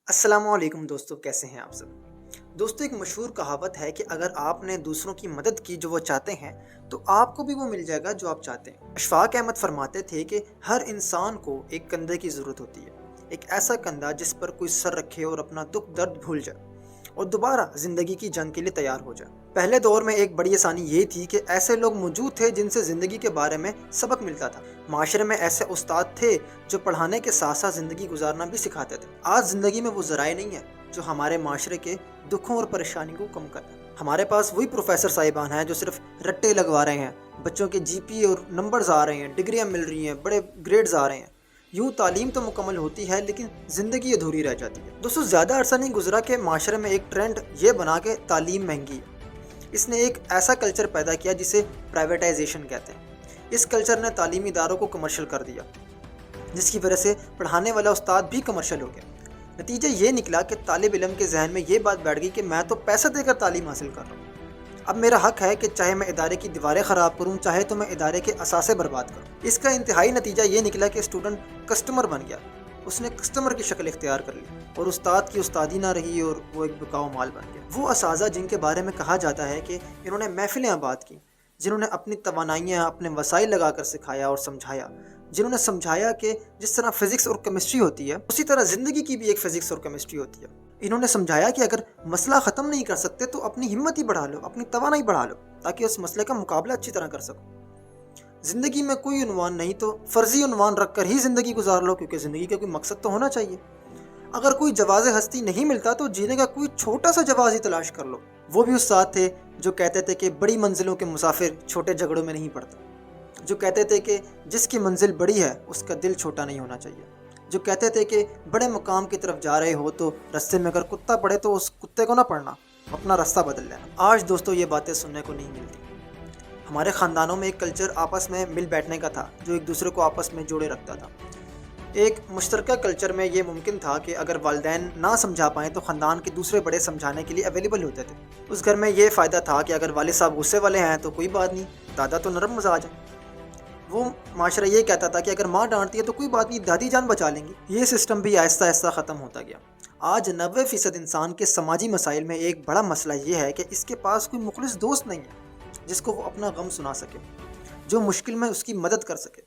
السلام علیکم دوستو، کیسے ہیں آپ سب؟ دوستو، ایک مشہور کہاوت ہے کہ اگر آپ نے دوسروں کی مدد کی جو وہ چاہتے ہیں تو آپ کو بھی وہ مل جائے گا جو آپ چاہتے ہیں۔ اشفاق احمد فرماتے تھے کہ ہر انسان کو ایک کندھے کی ضرورت ہوتی ہے، ایک ایسا کندھا جس پر کوئی سر رکھے اور اپنا دکھ درد بھول جائے اور دوبارہ زندگی کی جنگ کے لیے تیار ہو جائے۔ پہلے دور میں ایک بڑی آسانی یہ تھی کہ ایسے لوگ موجود تھے جن سے زندگی کے بارے میں سبق ملتا تھا۔ معاشرے میں ایسے استاد تھے جو پڑھانے کے ساتھ ساتھ زندگی گزارنا بھی سکھاتے تھے۔ آج زندگی میں وہ ذرائع نہیں ہے جو ہمارے معاشرے کے دکھوں اور پریشانی کو کم کرتے ہیں۔ ہمارے پاس وہی پروفیسر صاحبان ہیں جو صرف رٹے لگوا رہے ہیں، بچوں کے جی پی اور نمبرز آ رہے ہیں، ڈگریاں مل رہی ہیں، بڑے گریڈز آ رہے ہیں۔ یوں تعلیم تو مکمل ہوتی ہے لیکن زندگی ادھوری رہ جاتی ہے۔ دوستو، زیادہ عرصہ نہیں گزرا کہ معاشرے میں ایک ٹرینڈ یہ بنا کہ تعلیم مہنگی ہے۔ اس نے ایک ایسا کلچر پیدا کیا جسے پرائیویٹائزیشن کہتے ہیں۔ اس کلچر نے تعلیمی اداروں کو کمرشل کر دیا، جس کی وجہ سے پڑھانے والا استاد بھی کمرشل ہو گیا۔ نتیجہ یہ نکلا کہ طالب علم کے ذہن میں یہ بات بیٹھ گئی کہ میں تو پیسہ دے کر تعلیم حاصل کر رہا ہوں، اب میرا حق ہے کہ چاہے میں ادارے کی دیواریں خراب کروں، چاہے تو میں ادارے کے اثاثے برباد کروں۔ اس کا انتہائی نتیجہ یہ نکلا کہ اسٹوڈنٹ کسٹمر بن گیا، اس نے کسٹمر کی شکل اختیار کر لی اور استاد کی استادی نہ رہی اور وہ ایک بکاؤ مال بن گیا۔ وہ اساتذہ جن کے بارے میں کہا جاتا ہے کہ انہوں نے محفلیں آباد کی، جنہوں نے اپنی توانائیاں اپنے وسائل لگا کر سکھایا اور سمجھایا، جنہوں نے سمجھایا کہ جس طرح فزکس اور کیمسٹری ہوتی ہے اسی طرح زندگی کی بھی ایک فزکس اور کیمسٹری ہوتی ہے۔ انہوں نے سمجھایا کہ اگر مسئلہ ختم نہیں کر سکتے تو اپنی ہمت ہی بڑھا لو، اپنی توانائی بڑھا لو تاکہ اس مسئلے کا مقابلہ اچھی طرح کر سکو۔ زندگی میں کوئی عنوان نہیں تو فرضی عنوان رکھ کر ہی زندگی گزار لو، کیونکہ زندگی کا کوئی مقصد تو ہونا چاہیے۔ اگر کوئی جواز ہستی نہیں ملتا تو جینے کا کوئی چھوٹا سا جواز ہی تلاش کر لو۔ وہ بھی استاد تھے جو کہتے تھے کہ بڑی منزلوں کے مسافر چھوٹے جھگڑوں میں نہیں پڑتے، جو کہتے تھے کہ جس کی منزل بڑی ہے اس کا دل چھوٹا نہیں ہونا چاہیے، جو کہتے تھے کہ بڑے مقام کی طرف جا رہے ہو تو رستے میں اگر کتا پڑے تو اس کتے کو نہ پڑنا، اپنا راستہ بدل لینا۔ آج دوستو یہ باتیں سننے کو نہیں ملتی۔ ہمارے خاندانوں میں ایک کلچر آپس میں مل بیٹھنے کا تھا جو ایک دوسرے کو آپس میں جوڑے رکھتا تھا۔ ایک مشترکہ کلچر میں یہ ممکن تھا کہ اگر والدین نہ سمجھا پائیں تو خاندان کے دوسرے بڑے سمجھانے کے لیے اویلیبل ہوتے تھے۔ اس گھر میں یہ فائدہ تھا کہ اگر والد صاحب غصے والے ہیں تو کوئی بات نہیں، دادا تو نرم مزاج ہے۔ وہ معاشرہ یہ کہتا تھا کہ اگر ماں ڈانٹتی ہے تو کوئی بات نہیں، دادی جان بچا لیں گی۔ یہ سسٹم بھی آہستہ آہستہ ختم ہوتا گیا۔ آج 90% انسان کے سماجی مسائل میں ایک بڑا مسئلہ یہ ہے کہ اس کے پاس کوئی مخلص دوست نہیں ہے جس کو وہ اپنا غم سنا سکے، جو مشکل میں اس کی مدد کر سکے۔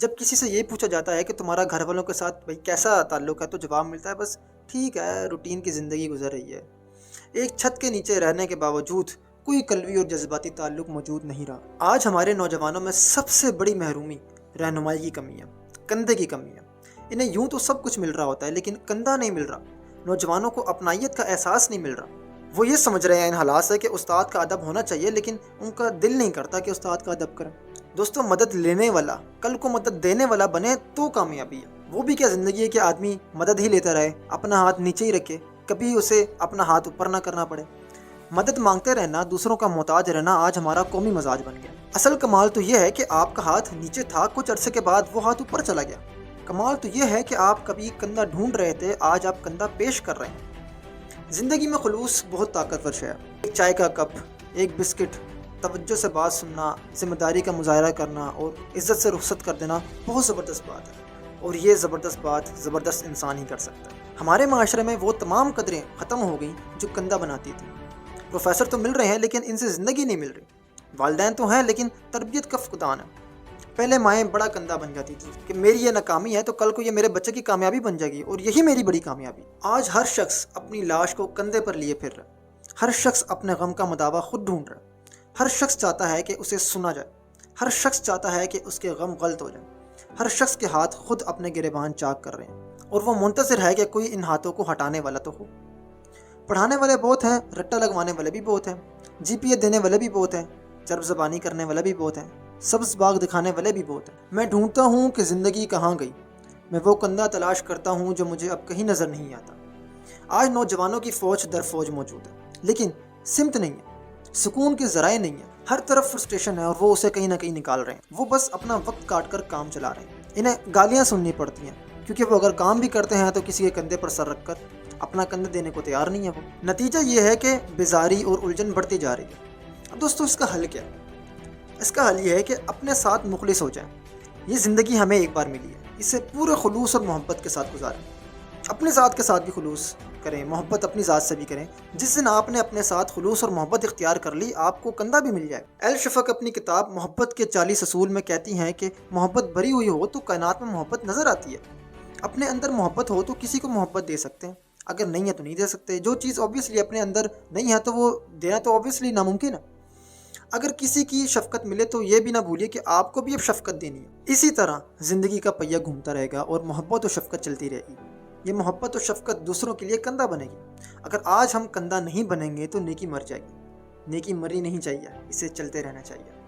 جب کسی سے یہ پوچھا جاتا ہے کہ تمہارا گھر والوں کے ساتھ بھائی کیسا تعلق ہے تو جواب ملتا ہے بس ٹھیک ہے، روٹین کی زندگی گزر رہی ہے۔ ایک چھت کے نیچے رہنے کے باوجود کوئی قلبی اور جذباتی تعلق موجود نہیں رہا۔ آج ہمارے نوجوانوں میں سب سے بڑی محرومی رہنمائی کی کمی ہے، کندھے کی کمی ہے۔ انہیں یوں تو سب کچھ مل رہا ہوتا ہے لیکن کندھا نہیں مل رہا۔ نوجوانوں کو اپنائیت کا احساس نہیں مل رہا۔ وہ یہ سمجھ رہے ہیں ان حالات سے کہ استاد کا ادب ہونا چاہیے لیکن ان کا دل نہیں کرتا کہ استاد کا ادب کریں۔ دوستو، مدد لینے والا کل کو مدد دینے والا بنے تو کامیابی ہے۔ وہ بھی کیا زندگی ہے کہ آدمی مدد ہی لیتا رہے، اپنا ہاتھ نیچے ہی رکھے، کبھی اسے اپنا ہاتھ اوپر نہ کرنا پڑے۔ مدد مانگتے رہنا، دوسروں کا محتاج رہنا آج ہمارا قومی مزاج بن گیا۔ اصل کمال تو یہ ہے کہ آپ کا ہاتھ نیچے تھا، کچھ عرصے کے بعد وہ ہاتھ اوپر چلا گیا۔ کمال تو یہ ہے کہ آپ کبھی کندھا ڈھونڈ رہے تھے، آج آپ کندھا پیش کر رہے ہیں۔ زندگی میں خلوص بہت طاقتور ہے۔ ایک چائے کا کپ، ایک بسکٹ، توجہ سے بات سننا، ذمہ داری کا مظاہرہ کرنا اور عزت سے رخصت کر دینا بہت زبردست بات ہے، اور یہ زبردست بات زبردست انسان ہی کر سکتا ہے۔ ہمارے معاشرے میں وہ تمام قدریں ختم ہو گئیں جو کندھا بناتی تھیں۔ پروفیسر تو مل رہے ہیں لیکن ان سے زندگی نہیں مل رہی۔ والدین تو ہیں لیکن تربیت کا فقدان ہے۔ پہلے مائیں بڑا کندھا بن جاتی تھی کہ میری یہ ناکامی ہے تو کل کو یہ میرے بچے کی کامیابی بن جائے گی اور یہی میری بڑی کامیابی۔ آج ہر شخص اپنی لاش کو کندھے پر لیے پھر رہا ہے۔ ہر شخص اپنے غم کا مداوا خود ڈھونڈ رہا ہے۔ ہر شخص چاہتا ہے کہ اسے سنا جائے۔ ہر شخص چاہتا ہے کہ اس کے غم غلط ہو جائیں۔ ہر شخص کے ہاتھ خود اپنے گریبان چاک کر رہے ہیں اور وہ منتظر ہے کہ کوئی ان ہاتھوں کو ہٹانے والا تو ہو۔ پڑھانے والے بہت ہیں، رٹا لگوانے والے بھی بہت ہیں، جی پی اے دینے والے بھی بہت ہیں، چرب زبانی کرنے والے بھی بہت ہیں، سبز باغ دکھانے والے بھی بہت ہیں۔ میں ڈھونڈتا ہوں کہ زندگی کہاں گئی، میں وہ کندھا تلاش کرتا ہوں جو مجھے اب کہیں نظر نہیں آتا۔ آج نوجوانوں کی فوج در فوج موجود ہے لیکن سمت نہیں ہے، سکون کے ذرائع نہیں ہے، ہر طرف فرسٹریشن ہے اور وہ اسے کہیں نہ کہیں نکال رہے ہیں۔ وہ بس اپنا وقت کاٹ کر کام چلا رہے ہیں۔ انہیں گالیاں سننی پڑتی ہیں کیونکہ وہ اگر کام بھی کرتے ہیں تو کسی کے کندھے پر سر رکھ کر اپنا کندھا دینے کو تیار نہیں ہے۔ وہ نتیجہ یہ ہے کہ بیزاری اور الجھن بڑھتی جا رہی ہے۔ اب دوستو، اس کا حل کیا ہے؟ اس کا حل یہ ہے کہ اپنے ساتھ مخلص ہو جائیں۔ یہ زندگی ہمیں ایک بار ملی ہے، اسے پورے خلوص اور محبت کے ساتھ گزاریں۔ اپنے ذات کے ساتھ بھی خلوص کریں، محبت اپنی ذات سے بھی کریں۔ جس دن آپ نے اپنے ساتھ خلوص اور محبت اختیار کر لی، آپ کو کندھا بھی مل جائے۔ ایل شفق اپنی کتاب محبت کے 40 اصول میں کہتی ہیں کہ محبت بھری ہوئی ہو تو کائنات میں محبت نظر آتی ہے۔ اپنے اندر محبت ہو تو کسی کو محبت دے سکتے ہیں، اگر نہیں ہے تو نہیں دے سکتے۔ جو چیز اوبیسلی اپنے اندر نہیں ہے تو وہ دینا تو اوبیسلی ناممکن ہے۔ اگر کسی کی شفقت ملے تو یہ بھی نہ بھولیے کہ آپ کو بھی اب شفقت دینی ہے۔ اسی طرح زندگی کا پہیہ گھومتا رہے گا اور محبت و شفقت چلتی رہے گی۔ یہ محبت و شفقت دوسروں کے لیے کندھا بنے گی۔ اگر آج ہم کندھا نہیں بنیں گے تو نیکی مر جائے گی۔ نیکی مری نہیں چاہیے، اسے چلتے رہنا چاہیے۔